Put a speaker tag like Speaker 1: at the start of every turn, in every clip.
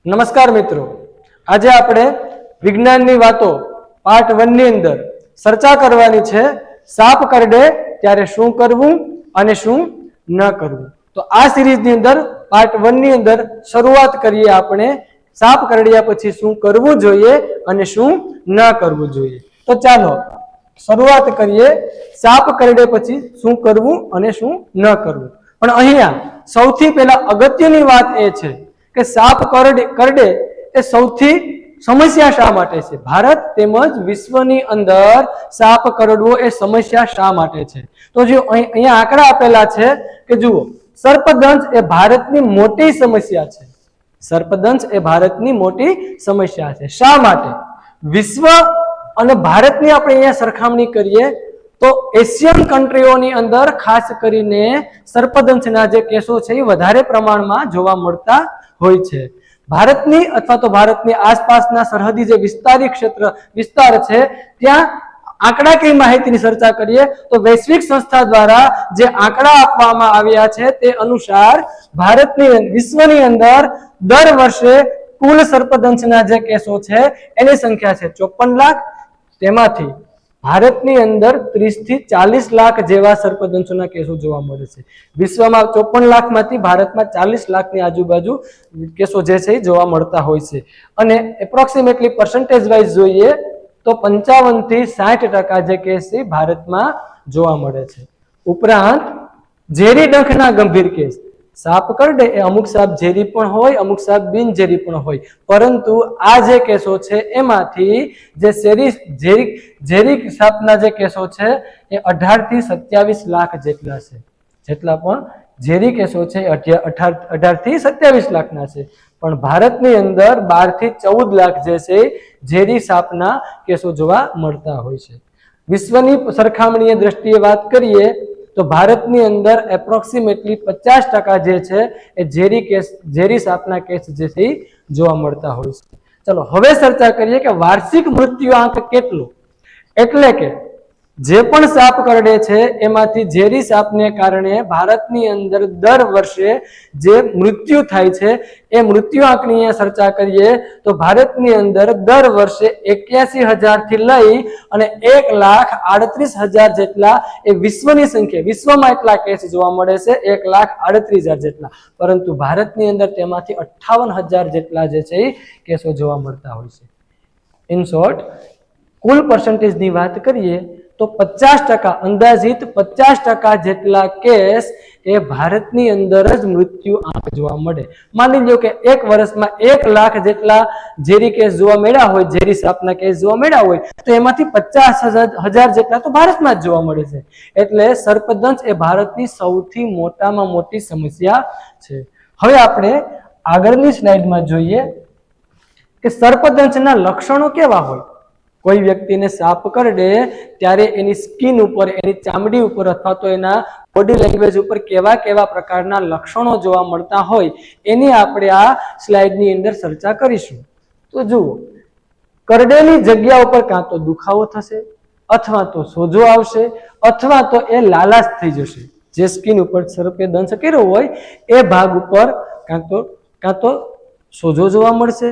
Speaker 1: નમસ્કાર મિત્રો, આજે આપણે વિજ્ઞાનની વાતો પાર્ટ 1 ની અંદર ચર્ચા કરવાની છે સાપ કરડે ત્યારે શું કરવું અને શું ન કરવું। તો આ સિરીઝની અંદર પાર્ટ 1 ની અંદર શરૂઆત કરીએ આપણે સાપ કરડ્યા પછી શું કરવું જોઈએ અને શું ન કરવું જોઈએ। તો ચાલો શરૂઆત કરીએ સાપ કરડે પછી શું કરવું અને શું ન કરવું। પણ અહીંયા સૌથી પહેલા અગત્યની વાત એ છે કે સાપ કરડે એ સૌથી સમસ્યા શા માટે છે? ભારત તેમજ વિશ્વની અંદર સાપ કરડવો એ સમસ્યા શા માટે છે? તો જો અહીંયા આંકડા આપેલા છે કે જુઓ, સર્પદંશ એ ભારતની મોટી સમસ્યા છે। સર્પદંશ એ ભારતની મોટી સમસ્યા છે। શા માટે? વિશ્વ અને ભારતની આપણે અહીંયા સરખામણી કરીએ તો એશિયન કન્ટ્રીઓની અંદર ખાસ કરીને સર્પદંશના જે કેસો છે એ વધારે પ્રમાણમાં જોવા મળતા હોય છે। ભારતની અથવા તો ભારતની આસપાસના સરહદી જે વિસ્તાર છે ત્યાં આંકડાકીય માહિતીની ચર્ચા કરીએ તો વૈશ્વિક સંસ્થા દ્વારા જે આંકડા આપવામાં આવ્યા છે તે અનુસાર વિશ્વની અંદર દર વર્ષે કુલ સર્પદંશના જે કેસો છે એની સંખ્યા છે 54 લાખ। તેમાંથી ભારતની અંદર 30 થી 40 લાખ જેવા સર્પદંશોના કેસો જોવા મળે છે। વિશ્વમાં 54 લાખમાંથી ભારતમાં 40 લાખની આજુબાજુ કેસો જે છે એ જોવા મળતા હોય છે। અને એપ્રોક્સિમેટલી પર્સન્ટેજ વાઇઝ જોઈએ તો 55 થી 60% જે કેસ છે ભારતમાં જોવા મળે છે। ઉપરાંત ઝેરી ડંખના ગંભીર કેસ, સાપ કરડે એ અમુક સાપ ઝેરી પણ હોય, અમુક સાપ બિનઝેરી પણ હોય, પરંતુ આ જે કેસો છે એમાંથી જે ઝેરી સાપના જે કેસો છે એ 18 થી 27 લાખ જેટલા છે। જેટલા પણ ઝેરી કેસો છે 18 થી 27 લાખના છે। પણ ભારતની અંદર 12 થી 14 લાખ જે છે ઝેરી સાપના કેસો જોવા મળતા હોય છે। વિશ્વની સરખામણીએ દ્રષ્ટિએ વાત કરીએ તો ભારતની અંદર એપ્રોક્સિમેટલી 50% જે છે એ ઝેરી સાપના કેસ જે છે જોવા મળતા હોય છે। ચલો હવે ચર્ચા કરીએ કે વાર્ષિક મૃત્યુઆંક કેટલો, એટલે કે જે પણ સાપ કરડે છે એમાંથી ઝેરી સાપને કારણે ભારતની અંદર દર વર્ષે જે મૃત્યુ થાય છે એ મૃત્યુઆંકની ચર્ચા કરીએ તો ભારતની અંદર દર વર્ષે 81,000 થી લઈ અને 1,38,000 જેટલા એ વિશ્વની સંખ્યા, વિશ્વમાં એટલા કેસ જોવા મળે છે 1,38,000 જેટલા, પરંતુ ભારતની અંદર તેમાંથી 58,000 જેટલા જે છે એ કેસો જોવા મળતા હોય છે। ઇન શોર્ટ, કુલ પર્સન્ટેજની વાત કરીએ તો 50%, અંદાજિત 50% જેટલા કેસ એ ભારતની અંદર જ મૃત્યુ આંક જોવા મળે। માની લો કે એક વર્ષમાં 1 લાખ જેટલા ઝેરી કેસ જોવા મળ્યા હોય, ઝેરી સાપના કેસ જોવા મળ્યા હોય, તો એમાંથી 50,000 જેટલા તો ભારતમાં જ જોવા મળે છે। એટલે સર્પદંશ એ ભારતની સૌથી મોટામાં મોટી સમસ્યા છે। હવે આપણે આગળની સ્લાઇડમાં જોઈએ કે સર્પદંશના લક્ષણો કેવા હોય। કોઈ વ્યક્તિને સાપ કરડે ત્યારે એની સ્કિન ઉપર, એની ચામડી ઉપર અથવા તો એના બોડી લેંગ્વેજ ઉપર કેવા કેવા પ્રકારના લક્ષણો જોવા મળતા હોય એની આપણે આ સ્લાઇડની અંદર ચર્ચા કરીશું। તો જુઓ, કરડેલી જગ્યા ઉપર કાં તો દુખાવો થશે, અથવા તો સોજો આવશે, અથવા તો એ લાલાશ થઈ જશે। જે સ્કિન ઉપર સર્પે દંશ કર્યો હોય એ ભાગ ઉપર કાં તો સોજો જોવા મળશે,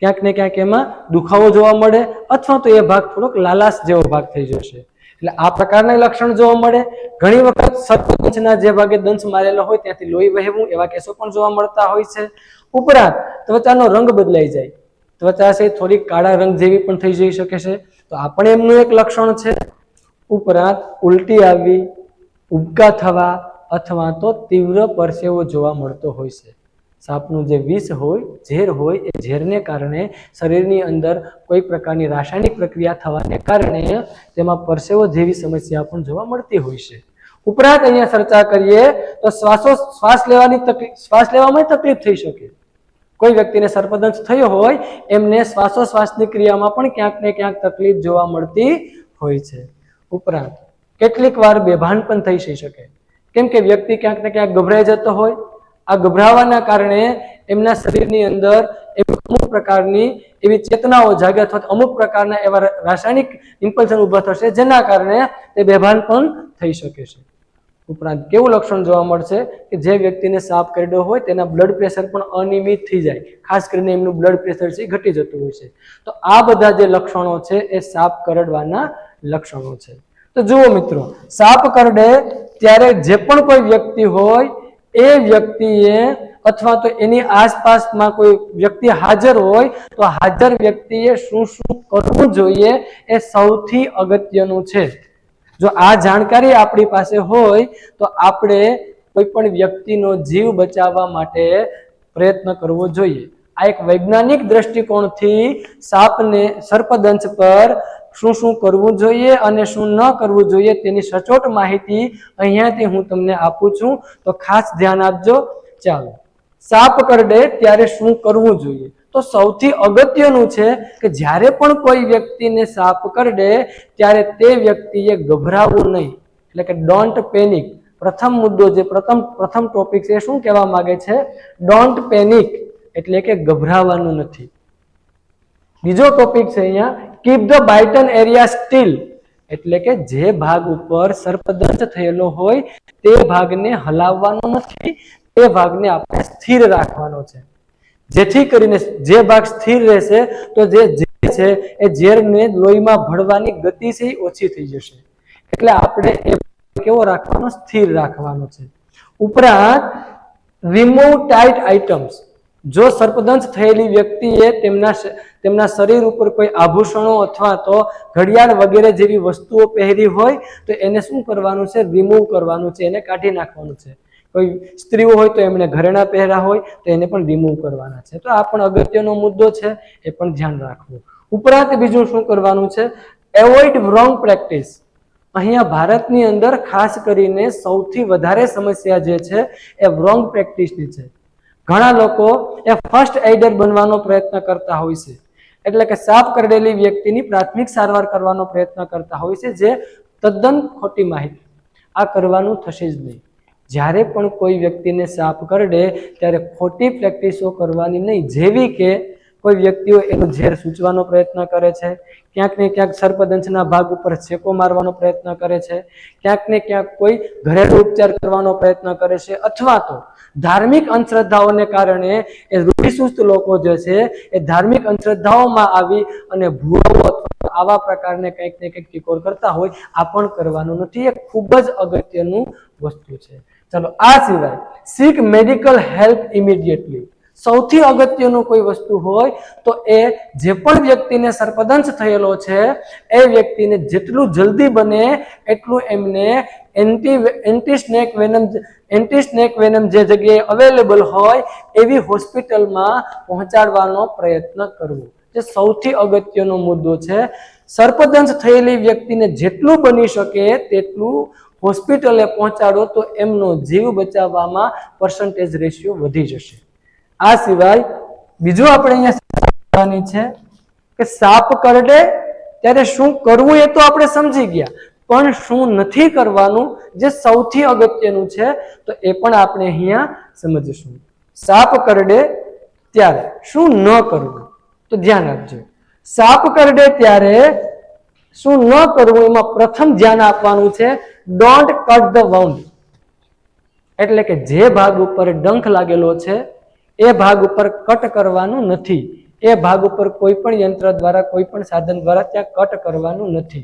Speaker 1: ક્યાંક ને ક્યાંક એમાં દુખાવો જોવા મળે, અથવા તો એ ભાગ થોડોક લાલાશ જેવો ભાગ થઈ જશે। એટલે આ પ્રકારના લક્ષણ જોવા મળે। ઘણી વખત સર્પદંશના જે ભાગે દંશ મારેલો હોય ત્યાંથી લોહી વહેવું એવા કેસો પણ જોવા મળતા હોય છે। ઉપરાંત ત્વચાનો રંગ બદલાઈ જાય, ત્વચા છે થોડીક કાળા રંગ જેવી પણ થઈ જઈ શકે છે, તો આ પણ એમનું એક લક્ષણ છે। ઉપરાંત ઉલટી આવવી, ઉબકા થવા અથવા તો તીવ્ર પરસેવો જોવા મળતો હોય છે। સાપનું જે વિષ હોય, ઝેર હોય, એ ઝેરને કારણે શરીરની અંદર કોઈ પ્રકારની રાસાયણિક પ્રક્રિયા થવાને કારણે તેમાં પરસેવો જેવી સમસ્યા પણ જોવા મળતી હોય છે। ઉપરાંત અહીંયા ચર્ચા કરીએ તો શ્વાસ લેવામાં તકલીફ થઈ શકે। કોઈ વ્યક્તિને સર્પદંશ થયો હોય એમને શ્વાસોશ્વાસની ક્રિયામાં પણ ક્યાંક ને ક્યાંક તકલીફ જોવા મળતી હોય છે। ઉપરાંત કેટલીક વાર બેભાન પણ થઈ શકે, કેમ કે વ્યક્તિ ક્યાંક ને ક્યાંક ગભરાઈ જતો હોય। આ ગભરાવાના કારણે એમના શરીરની અંદર અમુક પ્રકારની એવી ચેતનાઓ જાગે અથવા અમુક પ્રકારના એવા રાસાયણિક ઇમ્પલ્શન ઉભા થશે જેના કારણે તે બેભાન પણ થઈ શકે છે। ઉપરાંત કેવું લક્ષણ જોવા મળશે કે જે વ્યક્તિને સાપ કરડ્યો હોય તેના બ્લડ પ્રેશર પણ અનિયમિત થઈ જાય, ખાસ કરીને એમનું બ્લડ પ્રેશર છે ઘટી જતું હોય છે. તો આ બધા જે લક્ષણો છે એ સાપ કરડવાના લક્ષણો છે. તો જુઓ મિત્રો, સાપ કરડે ત્યારે જે પણ કોઈ વ્યક્તિ હોય એ વ્યક્તિએ અથવા તો એની આસપાસમાં કોઈ વ્યક્તિ હાજર હોય તો હાજર વ્યક્તિએ શું શું કરવું જોઈએ એ સૌથી અગત્યનું છે. જો આ જાણકારી આપણી પાસે હોય તો આપણે કોઈ પણ વ્યક્તિનો જીવ બચાવવા માટે પ્રયત્ન કરવો જોઈએ. આ એક વૈજ્ઞાનિક દ્રષ્ટિકોણથી સાપને સર્પદંશ પર શું શું કરવું જોઈએ અને શું ન કરવું જોઈએ તેની સચોટ માહિતી અહીંયાથી હું તમને આપું છું, તો ખાસ ધ્યાન આપજો. ચાલો, સાપ કરડે ત્યારે શું કરવું જોઈએ? તો સૌથી અગત્યનું છે કે જ્યારે પણ કોઈ વ્યક્તિને સાપ કરડે ત્યારે તે વ્યક્તિએ ગભરાવું નહીં, એટલે કે ડોન્ટ પેનિક. પ્રથમ મુદ્દો જે પ્રથમ ટોપિક છે શું કહેવા માંગે છે? ડોન્ટ પેનિક, એટલે કે ગભરાવાનું નથી. બીજો ટોપિક છે અહીંયા કીપ ધ બાઇટન એરિયા સ્ટીલ, એટલે કે જે ભાગ ઉપર સર્પદંશ થયેલો હોય તે ભાગને હલાવવાનો નથી, તે ભાગને આપણે સ્થિર રાખવાનો છે. જેથી કરીને જે ભાગ સ્થિર રહેશે તો જે ઝેર છે એ ઝેરને લોહીમાં ભળવાની ગતિ છે ઓછી થઈ જશે. એટલે આપણે એ કેવો રાખવાનો? સ્થિર રાખવાનો છે. ઉપરાંત રિમૂવ ટાઈટ આઇટમ્સ. જો સર્પદંશ થયેલી વ્યક્તિએ તેમના શરીર ઉપર કોઈ આભૂષણો અથવા તો ઘડિયાળ વગેરે જેવી વસ્તુઓ પહેરી હોય તો એને શું કરવાનું છે? રિમૂવ કરવાનું છે, એને કાઢી નાખવાનું છે. કોઈ સ્ત્રીઓ હોય તો એમણે ઘરેણા પહેર્યા હોય તો એને પણ રિમૂવ કરવાના છે. તો આ પણ અગત્યનો મુદ્દો છે, એ પણ ધ્યાન રાખવું. ઉપરાંત બીજું શું કરવાનું છે? Avoid wrong practice. અહીંયા ભારતની અંદર ખાસ કરીને સૌથી વધારે સમસ્યા જે છે એ રોંગ પ્રેક્ટિસની છે. ઘણા લોકો એ ફર્સ્ટ એઇડર બનવાનો પ્રયત્ન કરતા હોય છે, એટલે કે સાપ કરડેલી વ્યક્તિની પ્રાથમિક સારવાર કરવાનો પ્રયત્ન કરતા હોય છે, જે તદ્દન ખોટી માહિતી. આ કરવાનું થશે જ નહીં. જ્યારે પણ કોઈ વ્યક્તિને સાપ કરડે ત્યારે ખોટી પ્રેક્ટિસો કરવાની નહીં, જેવી કે કોઈ વ્યક્તિઓ એનું ઝેર સૂચવાનો પ્રયત્ન કરે છે, ક્યાંક ને ક્યાંક સર્પદંશના ભાગ ઉપર છેકો મારવાનો પ્રયત્ન કરે છે, ક્યાંક ને ક્યાંક કોઈ ઘરેલું ઉપચાર કરવાનો પ્રયત્ન કરે છે, અથવા તો ધાર્મિક અંધશ્રદ્ધાઓને કારણે એ રૂઢિચુસ્ત લોકો જે છે એ ધાર્મિક અંધશ્રદ્ધાઓમાં આવી અને ભૂવો અથવા આવા પ્રકારને કંઈક ને કંઈક ટીકોર કરતા હોય. આ પણ કરવાનું નથી. એ ખૂબ જ અગત્યનું વસ્તુ છે. ચલો, આ સિવાય સીક મેડિકલ હેલ્પ ઇમિડિયેટલી. સૌથી અગત્યનું કોઈ વસ્તુ હોય તો એ જે પણ વ્યક્તિને સર્પદંશ થયેલો છે એ વ્યક્તિને જેટલું જલ્દી બને એટલું એમને એન્ટી સ્નેક વેનમ જે જગ્યાએ અવેલેબલ હોય એવી હોસ્પિટલમાં પહોંચાડવાનો પ્રયત્ન કરવો, જે સૌથી અગત્યનો મુદ્દો છે. સર્પદંશ થયેલી વ્યક્તિને જેટલું બની શકે તેટલું હોસ્પિટલે પહોંચાડો તો એમનો જીવ બચાવવામાં પર્સન્ટેજ રેશિયો વધી જશે. આ સિવાય બીજું આપણે અહીંયા છે કે સાપ કરડે ત્યારે શું કરવું એ તો આપણે સમજી ગયા, પણ શું નથી કરવાનું જે સૌથી અગત્યનું છે તો એ પણ આપણે અહીંયા સમજીશું. સાપ કરડે ત્યારે શું ન કરવું, તો ધ્યાન આપજો. સાપ કરડે ત્યારે શું ન કરવું એમાં પ્રથમ ધ્યાન આપવાનું છે ડોન્ટ કટ ધ વાઉન્ડ, એટલે કે જે ભાગ ઉપર ડંખ લાગેલો છે એ ભાગ ઉપર કટ કરવાનું નથી. એ ભાગ ઉપર કોઈ પણ યંત્ર દ્વારા કોઈ પણ સાધન દ્વારા ત્યાં કટ કરવાનું નથી.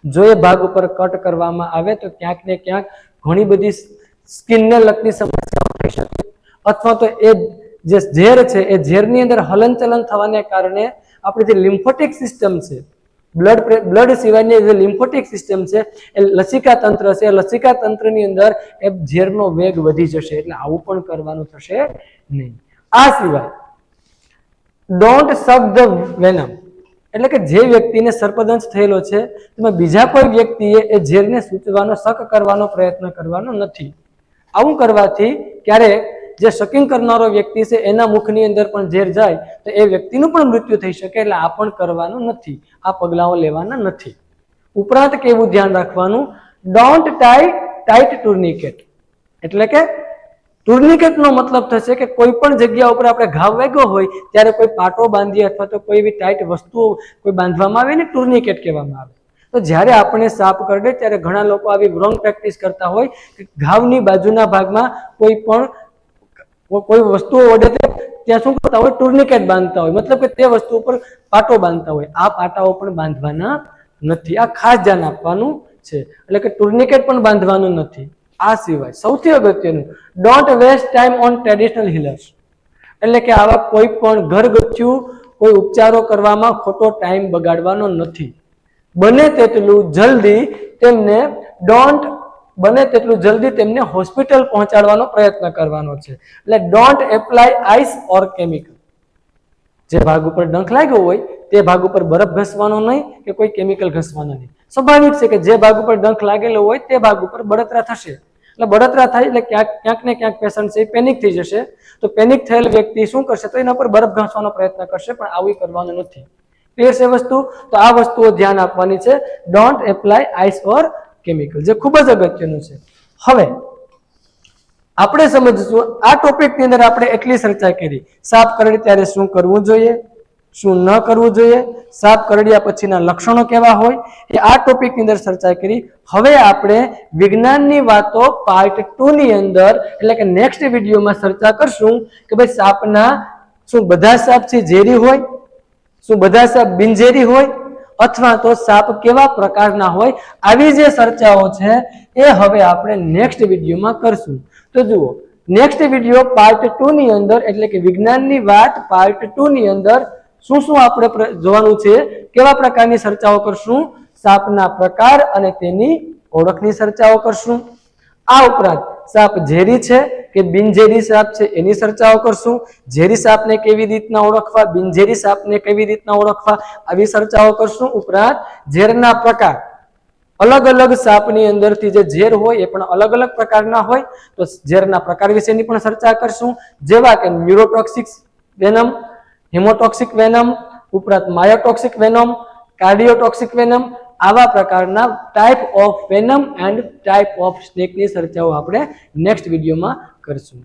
Speaker 1: જો એ ભાગ ઉપર કટ કરવામાં આવે તો ક્યાંક ને ક્યાંક ઘણી બધી સ્કિનને લગતી સમસ્યાઓ થઈ શકે, અથવા તો એ જે ઝેર છે એ ઝેરની અંદર હલનચલન થવાને કારણે આપણી જે લિમ્ફોટિક સિસ્ટમ છે, બ્લડ સિવાયની જે લિમ્ફોટિક સિસ્ટમ છે એ લસિકા તંત્ર છે, એ લસિકા તંત્રની અંદર એ ઝેરનો વેગ વધી જશે. એટલે આવું પણ કરવાનું થશે નહીં. આ સિવાય ડોન્ટ સક ધ વેનમ, એટલે કે જે વ્યક્તિને સર્પદંશ થયેલો છે તેમાં બીજા કોઈ વ્યક્તિએ એ ઝેરને સૂચવાનો શક કરવાનો પ્રયત્ન કરવાનો નથી. આવું કરવાથી ક્યારેક જે શકિંગ કરનારો વ્યક્તિ છે એના મુખની અંદર પણ ઝેર જાય તો એ વ્યક્તિનું પણ મૃત્યુ થઈ શકે. એટલે આ પણ કરવાનું નથી, આ પગલાઓ લેવાના નથી. ઉપરાંત કેવું ધ્યાન રાખવાનું, ડોન્ટ ટાઈટ ટુર્નિકેટ, એટલે કે ટુર્નિકેટનો મતલબ થશે કે કોઈ પણ જગ્યા ઉપર આપણે ઘાવ વાગ્યો હોય ત્યારે કોઈ પાટો બાંધીએ અથવા તો કોઈ એવી ટાઈટ વસ્તુઓ કોઈ બાંધવામાં આવે ને ટુર્નિકેટ કહેવામાં આવે. તો જ્યારે આપણે સાપ કરડે ત્યારે ઘણા લોકો આવી રોંગ પ્રેક્ટિસ કરતા હોય કે ઘાવની બાજુના ભાગમાં કોઈ વસ્તુઓ વડે ત્યાં શું કરતા હોય, ટુર્નિકેટ બાંધતા હોય, મતલબ કે તે વસ્તુ ઉપર પાટો બાંધતા હોય. આ પાટાઓ પણ બાંધવાના નથી, આ ખાસ ધ્યાન આપવાનું છે. એટલે કે ટુર્નિકેટ પણ બાંધવાનું નથી. આ સિવાય સૌથી અગત્યનું, don't waste time on traditional healers, એટલે કે આવા કોઈ પણ ઘરગથ્થુ કોઈ ઉપચારો કરવામાં ખોટો ટાઈમ બગાડવાનો નથી. બને તેટલું જલ્દી તેમને હોસ્પિટલ પહોંચાડવાનો પ્રયત્ન કરવાનો છે. એટલે don't apply ice or chemical. જે ભાગ ઉપર ડંખ લાગ્યો હોય તે ભાગ ઉપર બરફ ઘસવાનો નહીં કે કોઈ કેમિકલ ઘસવાનો નહીં. સ્વાભાવિક છે કે જે ભાગ ઉપર ડંખ લાગેલો હોય તે ભાગ ઉપર બળતરા થશે. એટલે બળતરા થાય એટલે ક્યાંક ને ક્યાંક પેશન્ટ છે પેનિક થઈ જશે. તો પેનિક થયેલ વ્યક્તિ શું કરશે, તો એના પર બરફ ઘસવાનો પ્રયત્ન કરશે, પણ આવું કરવાનું નથી. ક્લિયર છે વસ્તુ? તો આ વસ્તુઓ ધ્યાન આપવાની છે. Don't apply ice or chemical, જે ખૂબ જ અગત્યનું છે. હવે આપણે સમજીશું આ ટોપિકની અંદર આપણે એટલી ચર્ચા કરી, સાપ કરડે ત્યારે શું કરવું જોઈએ, શું ન કરવું જોઈએ, સાપ કરડ્યા પછીના લક્ષણો કેવા હોય, એ આ ટોપિકની અંદર ચર્ચા કરી. હવે આપણે વિજ્ઞાનની વાતો પાર્ટ 2 ની અંદર, એટલે કે નેક્સ્ટ વિડીયોમાં ચર્ચા કરશું કે ભાઈ સાપના શું બધા સાપ છે ઝેરી હોય, શું બધા સાપ બિનઝેરી હોય, અથવા તો સાપ કેવા પ્રકારના હોય. આવી જે ચર્ચાઓ છે એ હવે આપણે નેક્સ્ટ વિડીયોમાં કરશું. તો જુઓ, નેક્સ્ટ વિડીયો પાર્ટ 2 ની અંદર, એટલે કે વિજ્ઞાનની વાત પાર્ટ 2 ની અંદર શું આપણે જોવાનું છે, કેવા પ્રકારની ચર્ચાઓ કરશું, સાપના પ્રકાર અને તેની ઓળખની ચર્ચાઓ કરશું. આ ઉપરાંત સાપ ઝેરી છે કે બિનઝેરી સાપ છે એની ચર્ચાઓ કરશું. ઝેરી સાપને કેવી રીતના ઓળખવા, બિનઝેરી સાપને કેવી રીતના ઓળખવા, આવી ચર્ચાઓ કરશું. ઉપરાંત ઝેરના પ્રકાર, અલગ અલગ સાપની અંદરથી જે ઝેર હોય એ પણ અલગ અલગ પ્રકારના હોય, તો ઝેરના પ્રકાર વિશેની પણ ચર્ચા કરશું. જેવા કે ન્યુરોટોક્સિક વેનમ, હિમોટોક્સિક વેનમ, ઉપરાંત માયોટોક્સિક વેનમ, કાર્ડિયોટોક્સિક વેનમ, આવા પ્રકારના type of venom and type of સ્નેકની ચર્ચાઓ આપણે નેક્સ્ટ વિડીયોમાં કરશું.